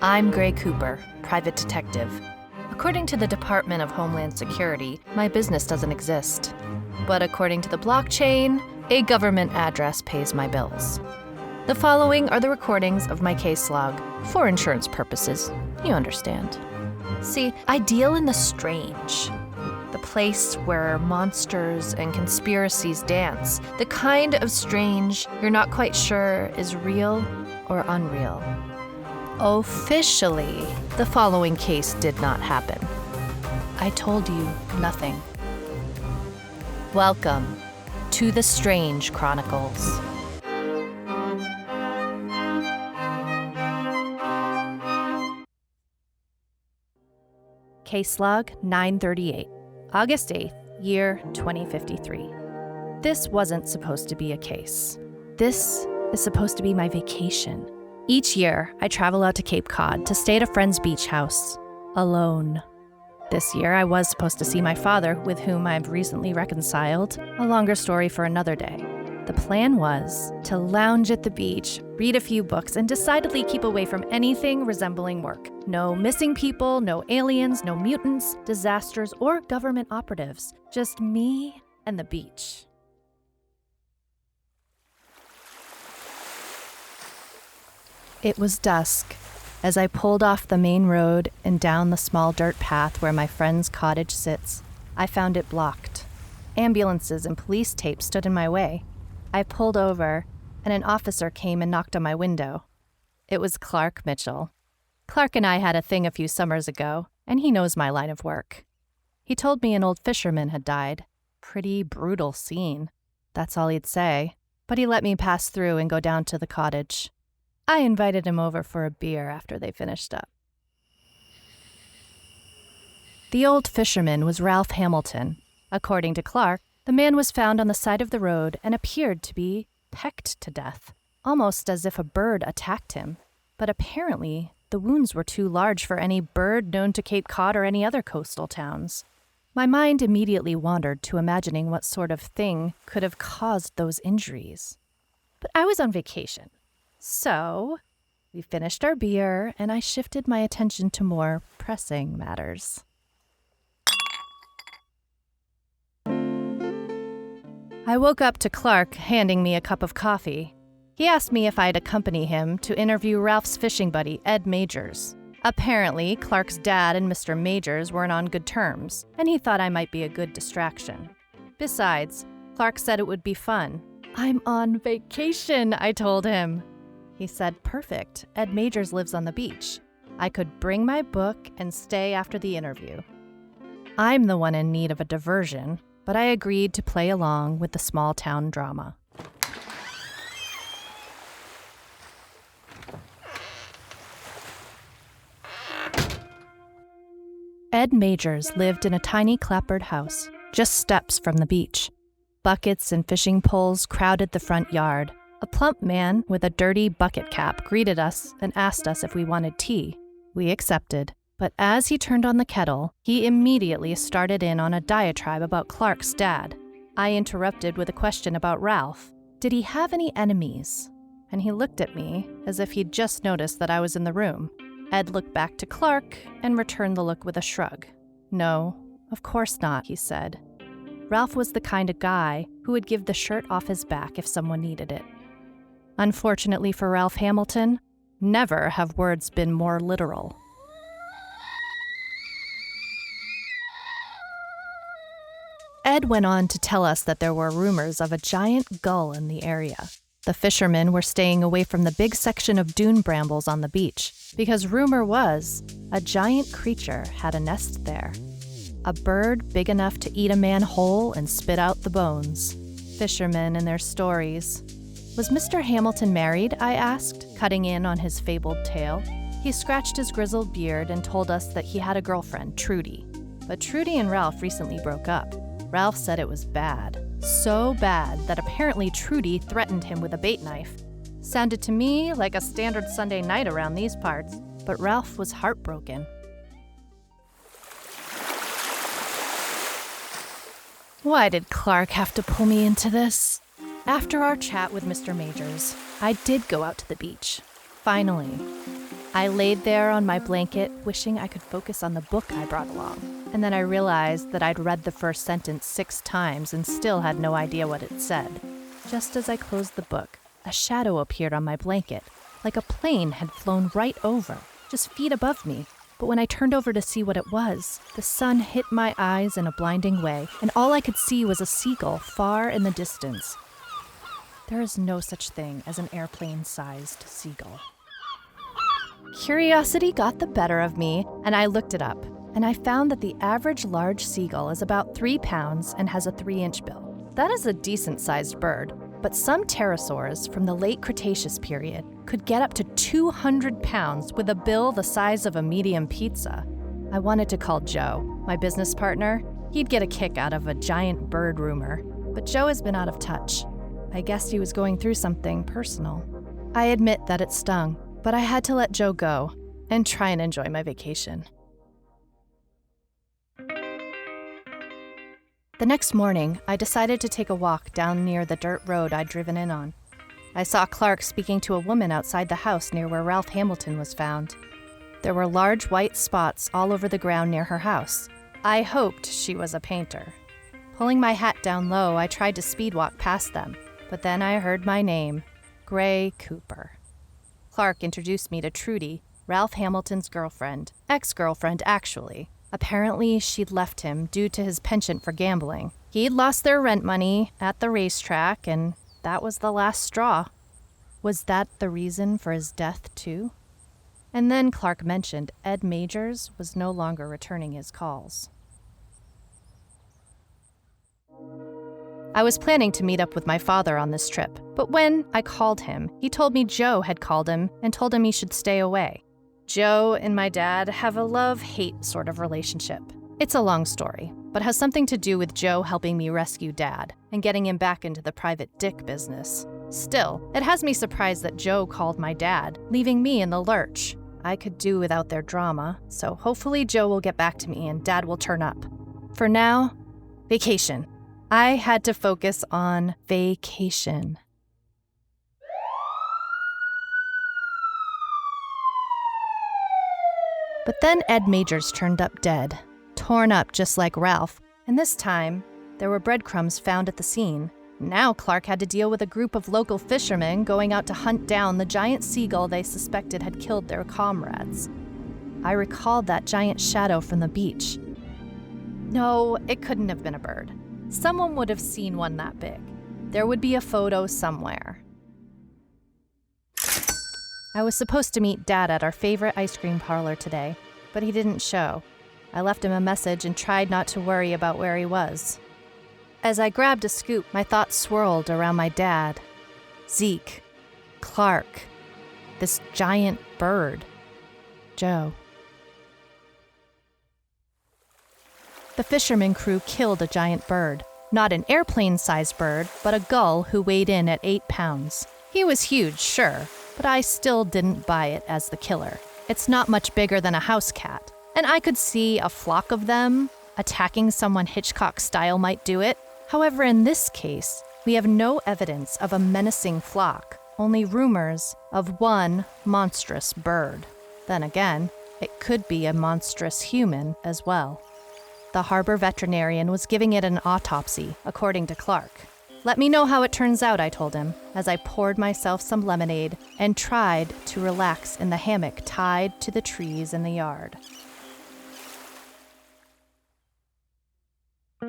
I'm Gray Cooper, private detective. According to the Department of Homeland Security, my business doesn't exist. But according to the blockchain, a government address pays my bills. The following are the recordings of my case log, for insurance purposes, you understand. See, I deal in the strange. The place where monsters and conspiracies dance. The kind of strange you're not quite sure is real or unreal. Officially, the following case did not happen. I told you nothing. Welcome to the Strange Chronicles. Case log 938, August 8th, year 2053. This wasn't supposed to be a case. This is supposed to be my vacation. Each year, I travel out to Cape Cod to stay at a friend's beach house, alone. This year, I was supposed to see my father, with whom I've recently reconciled, a longer story for another day. The plan was to lounge at the beach, read a few books, and decidedly keep away from anything resembling work. No missing people, no aliens, no mutants, disasters, or government operatives. Just me and the beach. It was dusk as I pulled off the main road and down the small dirt path where my friend's cottage sits. I found it blocked. Ambulances and police tape stood in my way. I pulled over, and an officer came and knocked on my window. It was Clark Mitchell. Clark and I had a thing a few summers ago, and he knows my line of work. He told me an old fisherman had died. Pretty brutal scene. That's all he'd say. But he let me pass through and go down to the cottage. I invited him over for a beer after they finished up. The old fisherman was Ralph Hamilton. According to Clark, the man was found on the side of the road and appeared to be pecked to death, almost as if a bird attacked him. But apparently, the wounds were too large for any bird known to Cape Cod or any other coastal towns. My mind immediately wandered to imagining what sort of thing could have caused those injuries. But I was on vacation. So, we finished our beer, and I shifted my attention to more pressing matters. I woke up to Clark handing me a cup of coffee. He asked me if I'd accompany him to interview Ralph's fishing buddy, Ed Majors. Apparently, Clark's dad and Mr. Majors weren't on good terms, and he thought I might be a good distraction. Besides, Clark said it would be fun. I'm on vacation, I told him. He said, perfect. Ed Majors lives on the beach. I could bring my book and stay after the interview. I'm the one in need of a diversion, but I agreed to play along with the small town drama. Ed Majors lived in a tiny clapboard house, just steps from the beach. Buckets and fishing poles crowded the front yard. A plump man with a dirty bucket cap greeted us and asked us if we wanted tea. We accepted, but as he turned on the kettle, he immediately started in on a diatribe about Clark's dad. I interrupted with a question about Ralph. Did he have any enemies? And he looked at me as if he'd just noticed that I was in the room. Ed looked back to Clark and returned the look with a shrug. No, of course not, he said. Ralph was the kind of guy who would give the shirt off his back if someone needed it. Unfortunately for Ralph Hamilton, never have words been more literal. Ed went on to tell us that there were rumors of a giant gull in the area. The fishermen were staying away from the big section of dune brambles on the beach because rumor was a giant creature had a nest there. A bird big enough to eat a man whole and spit out the bones. Fishermen and their stories. Was Mr. Hamilton married? I asked, cutting in on his fabled tale. He scratched his grizzled beard and told us that he had a girlfriend, Trudy. But Trudy and Ralph recently broke up. Ralph said it was bad. So bad that apparently Trudy threatened him with a bait knife. Sounded to me like a standard Sunday night around these parts, but Ralph was heartbroken. Why did Clark have to pull me into this? After our chat with Mr. Majors, I did go out to the beach. Finally. I laid there on my blanket, wishing I could focus on the book I brought along. And then I realized that I'd read the first sentence 6 times and still had no idea what it said. Just as I closed the book, a shadow appeared on my blanket, like a plane had flown right over, just feet above me. But when I turned over to see what it was, the sun hit my eyes in a blinding way, and all I could see was a seagull far in the distance. There is no such thing as an airplane-sized seagull. Curiosity got the better of me, and I looked it up, and I found that the average large seagull is about 3 pounds and has a 3-inch bill. That is a decent-sized bird, but some pterosaurs from the late Cretaceous period could get up to 200 pounds with a bill the size of a medium pizza. I wanted to call Joe, my business partner. He'd get a kick out of a giant bird rumor, but Joe has been out of touch. I guessed he was going through something personal. I admit that it stung, but I had to let Joe go and try and enjoy my vacation. The next morning, I decided to take a walk down near the dirt road I'd driven in on. I saw Clark speaking to a woman outside the house near where Ralph Hamilton was found. There were large white spots all over the ground near her house. I hoped she was a painter. Pulling my hat down low, I tried to speed walk past them, but then I heard my name, Gray Cooper. Clark introduced me to Trudy, Ralph Hamilton's girlfriend, ex-girlfriend actually. Apparently, she'd left him due to his penchant for gambling. He'd lost their rent money at the racetrack, and that was the last straw. Was that the reason for his death, too? And then Clark mentioned Ed Majors was no longer returning his calls. I was planning to meet up with my father on this trip, but when I called him, he told me Joe had called him and told him he should stay away. Joe and my dad have a love-hate sort of relationship. It's a long story, but has something to do with Joe helping me rescue Dad and getting him back into the private dick business. Still, it has me surprised that Joe called my dad, leaving me in the lurch. I could do without their drama, so hopefully Joe will get back to me and Dad will turn up. For now, vacation. I had to focus on vacation. But then Ed Majors turned up dead, torn up just like Ralph, and this time, there were breadcrumbs found at the scene. Now Clark had to deal with a group of local fishermen going out to hunt down the giant seagull they suspected had killed their comrades. I recalled that giant shadow from the beach. No, it couldn't have been a bird. Someone would have seen one that big. There would be a photo somewhere. I was supposed to meet Dad at our favorite ice cream parlor today, but he didn't show. I left him a message and tried not to worry about where he was. As I grabbed a scoop, my thoughts swirled around my dad, Zeke, Clark, this giant bird, Joe. The fisherman crew killed a giant bird. Not an airplane-sized bird, but a gull who weighed in at 8 pounds. He was huge, sure, but I still didn't buy it as the killer. It's not much bigger than a house cat, and I could see a flock of them. Attacking someone Hitchcock-style might do it. However, in this case, we have no evidence of a menacing flock, only rumors of one monstrous bird. Then again, it could be a monstrous human as well. The harbor veterinarian was giving it an autopsy, according to Clark. Let me know how it turns out, I told him, as I poured myself some lemonade and tried to relax in the hammock tied to the trees in the yard.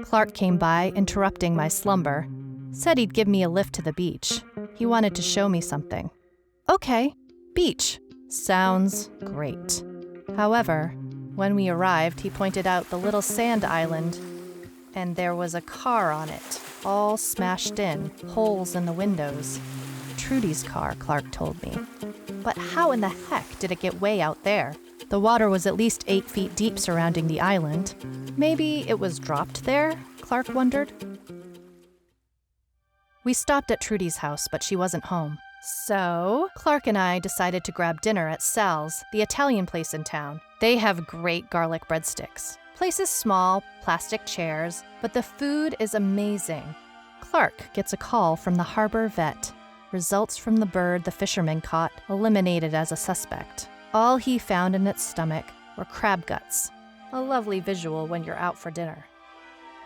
Clark came by, interrupting my slumber. Said he'd give me a lift to the beach. He wanted to show me something. Okay, beach. Sounds great. However, when we arrived, he pointed out the little sand island, and there was a car on it, all smashed in, holes in the windows. Trudy's car, Clark told me. But how in the heck did it get way out there? The water was at least 8 feet deep surrounding the island. Maybe it was dropped there, Clark wondered. We stopped at Trudy's house, but she wasn't home. So, Clark and I decided to grab dinner at Sal's, the Italian place in town. They have great garlic breadsticks. Place is small, plastic chairs, but the food is amazing. Clark gets a call from the harbor vet. Results from the bird the fisherman caught eliminated as a suspect. All he found in its stomach were crab guts, a lovely visual when you're out for dinner.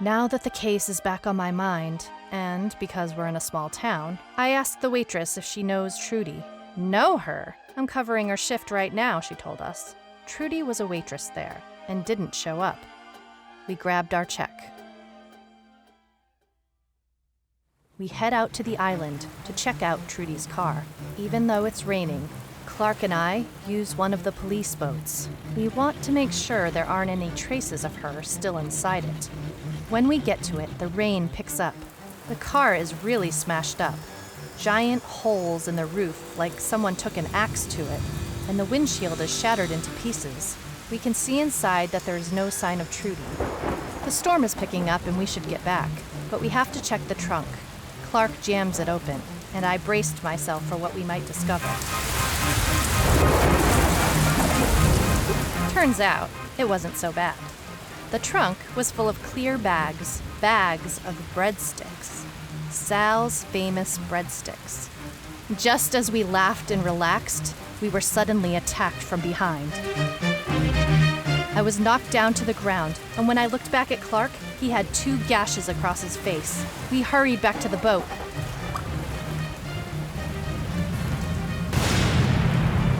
Now that the case is back on my mind, and because we're in a small town, I asked the waitress if she knows Trudy. Know her? I'm covering her shift right now, she told us. Trudy was a waitress there and didn't show up. We grabbed our check. We head out to the island to check out Trudy's car. Even though it's raining, Clark and I use one of the police boats. We want to make sure there aren't any traces of her still inside it. When we get to it, the rain picks up. The car is really smashed up. Giant holes in the roof like someone took an axe to it, and the windshield is shattered into pieces. We can see inside that there is no sign of Trudy. The storm is picking up and we should get back, but we have to check the trunk. Clark jams it open, and I braced myself for what we might discover. Turns out, it wasn't so bad. The trunk was full of clear bags of breadsticks. Sal's famous breadsticks. Just as we laughed and relaxed, we were suddenly attacked from behind. I was knocked down to the ground, and when I looked back at Clark, he had 2 gashes across his face. We hurried back to the boat.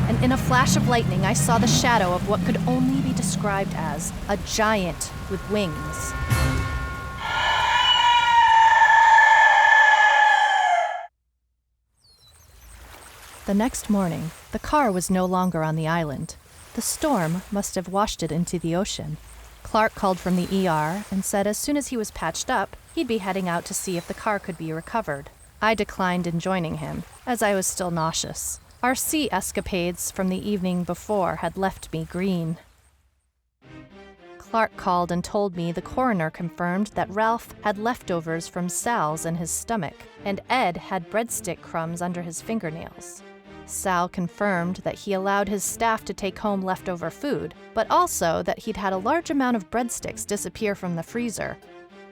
And in a flash of lightning, I saw the shadow of what could only be described as a giant with wings. The next morning, the car was no longer on the island. The storm must have washed it into the ocean. Clark called from the ER and said as soon as he was patched up, he'd be heading out to see if the car could be recovered. I declined in joining him, as I was still nauseous. Our sea escapades from the evening before had left me green. Clark called and told me the coroner confirmed that Ralph had leftovers from Sal's in his stomach, and Ed had breadstick crumbs under his fingernails. Sal confirmed that he allowed his staff to take home leftover food, but also that he'd had a large amount of breadsticks disappear from the freezer.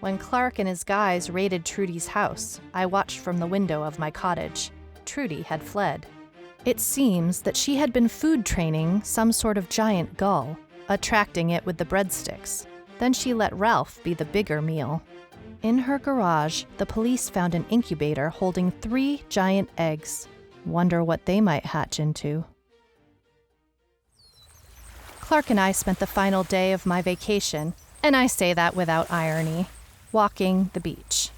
When Clark and his guys raided Trudy's house, I watched from the window of my cottage. Trudy had fled. It seems that she had been food training some sort of giant gull, attracting it with the breadsticks. Then she let Ralph be the bigger meal. In her garage, the police found an incubator holding 3 giant eggs. Wonder what they might hatch into. Clark and I spent the final day of my vacation, and I say that without irony, walking the beach.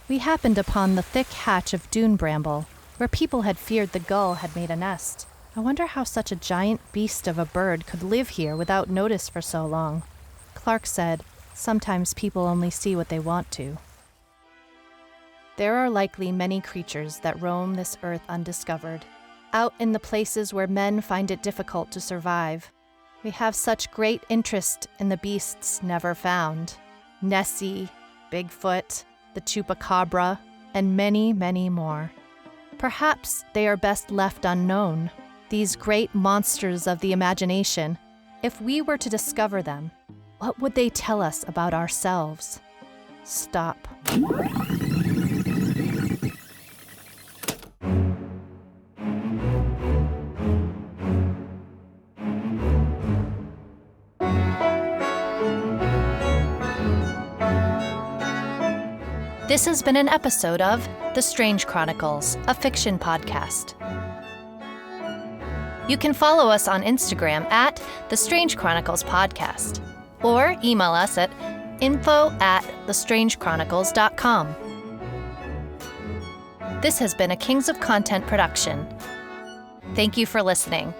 We happened upon the thick hatch of dune bramble, where people had feared the gull had made a nest. I wonder how such a giant beast of a bird could live here without notice for so long. Clark said, sometimes people only see what they want to. There are likely many creatures that roam this earth undiscovered, out in the places where men find it difficult to survive. We have such great interest in the beasts never found. Nessie, Bigfoot, the Chupacabra, and many, many more. Perhaps they are best left unknown, these great monsters of the imagination. If we were to discover them, what would they tell us about ourselves? Stop. This has been an episode of The Strange Chronicles, a fiction podcast. You can follow us on Instagram at The Strange Chronicles Podcast, or email us at info@thestrangechronicles.com. This has been a Kings of Content production. Thank you for listening.